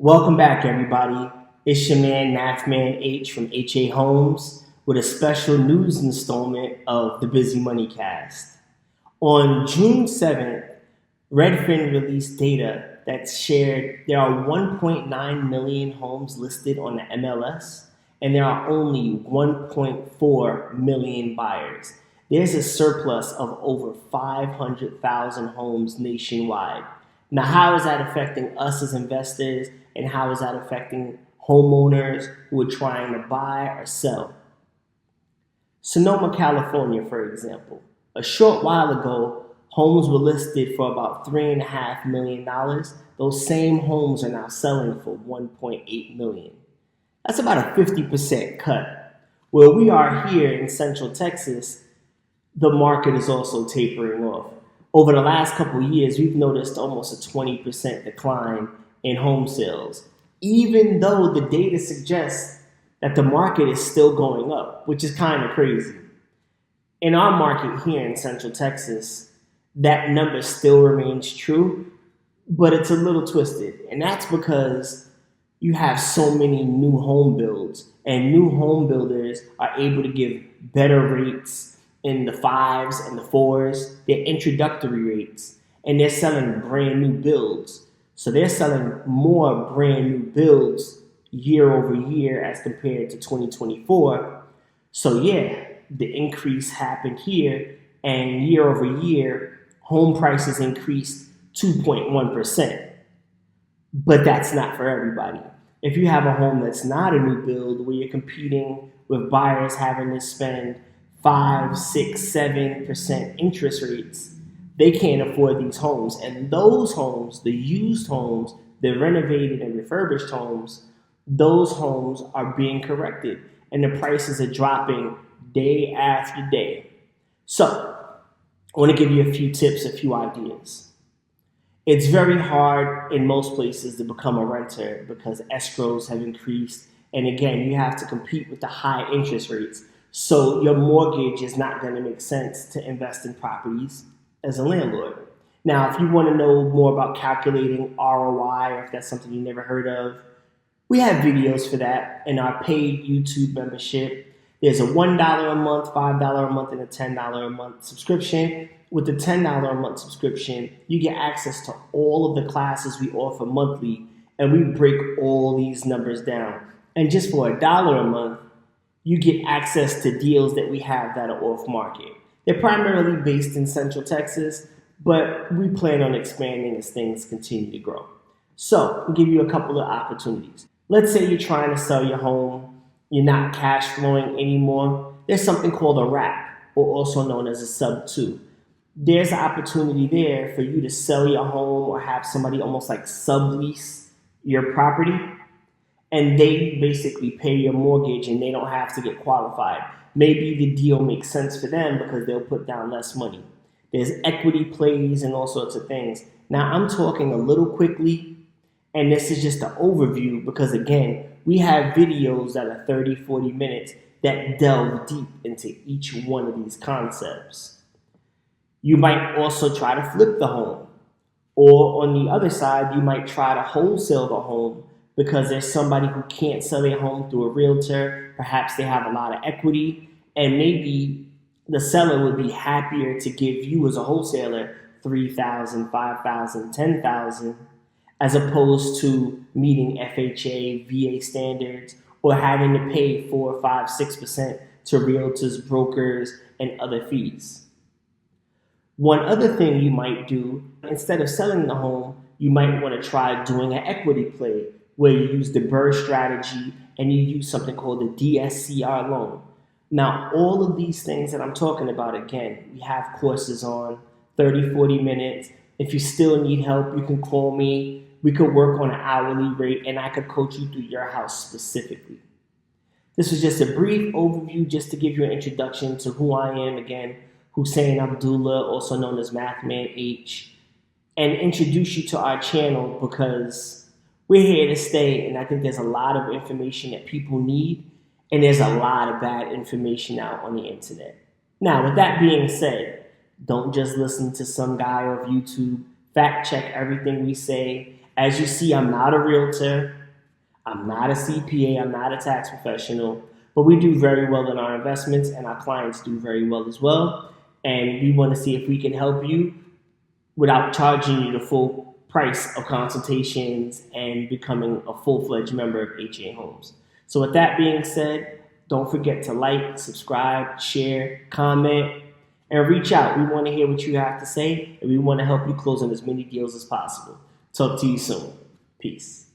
Welcome back, everybody. It's your man, Mathman H from HAHOMES with a special news installment of the Busy Money Cast. On June 7th, Redfin released data that shared there are 1.9 million homes listed on the MLS, and there are only 1.4 million buyers. There's a surplus of over 500,000 homes nationwide. Now, how is that affecting us as investors, and how is that affecting homeowners who are trying to buy or sell? Sonoma, California, for example. A short while ago, homes were listed for about $3.5 million. Those same homes are now selling for $1.8 million. That's about a 50% cut. Where we are here in Central Texas, the market is also tapering off. Over the last couple of years, we've noticed almost a 20% decline in home sales, even though the data suggests that the market is still going up, which is kind of crazy. In our market here in Central Texas, that number still remains true, but it's a little twisted. And that's because you have so many new home builds, and new home builders are able to give better rates in the 5s and the 4s, they're introductory rates, and they're selling brand new builds. So they're selling more brand new builds year over year as compared to 2024. So yeah, the increase happened here, and year over year, home prices increased 2.1%. But that's not for everybody. If you have a home that's not a new build, where you're competing with buyers having to spend 5, 6, 7% interest rates, they can't afford these homes. And those homes, the used homes, the renovated and refurbished homes, those homes are being corrected, and the prices are dropping day after day. So I want to give you a few tips, a few ideas. It's very hard in most places to become a renter because escrows have increased. And again, you have to compete with the high interest rates. So your mortgage is not going to make sense to invest in properties as a landlord. Now, if you want to know more about calculating ROI, or if that's something you never heard of, we have videos for that in our paid YouTube membership. There's a $1 a month, $5 a month, and a $10 a month subscription. With the $10 a month subscription, you get access to all of the classes we offer monthly, and we break all these numbers down. And just for $1 a month, you get access to deals that we have that are off market. They're primarily based in Central Texas, but we plan on expanding as things continue to grow. So I'll give you a couple of opportunities. Let's say you're trying to sell your home, you're not cash flowing anymore. There's something called a wrap, or also known as a sub-2. There's an opportunity there for you to sell your home or have somebody almost like sublease your property, and they basically pay your mortgage and they don't have to get qualified. Maybe the deal makes sense for them because they'll put down less money. There's equity plays and all sorts of things. Now, I'm talking a little quickly, and this is just an overview because, again, we have videos that are 30, 40 minutes that delve deep into each one of these concepts. You might also try to flip the home. Or on the other side, you might try to wholesale the home because there's somebody who can't sell their home through a realtor. Perhaps they have a lot of equity, and maybe the seller would be happier to give you as a wholesaler $3,000, $5,000, $10,000, as opposed to meeting FHA, VA standards, or having to pay 4, 5, 6% to realtors, brokers, and other fees. One other thing you might do, instead of selling the home, you might want to try doing an equity play where you use the BRRRR strategy and you use something called the DSCR loan. Now, all of these things that I'm talking about, again, we have courses on 30, 40 minutes. If you still need help, you can call me. We could work on an hourly rate, and I could coach you through your house specifically. This was just a brief overview just to give you an introduction to who I am, again, Hussein Abdullah, also known as Mathman H, and introduce you to our channel because we're here to stay, and I think there's a lot of information that people need, and there's a lot of bad information out on the internet. Now, with that being said, don't just listen to some guy off YouTube. Fact check everything we say. As you see, I'm not a realtor. I'm not a CPA, I'm not a tax professional, but we do very well in our investments and our clients do very well as well. And we want to see if we can help you without charging you the full price of consultations and becoming a full-fledged member of HA Homes. So with that being said, don't forget to like, subscribe, share, comment, and reach out. We want to hear what you have to say, and we want to help you close on as many deals as possible. Talk to you soon. Peace.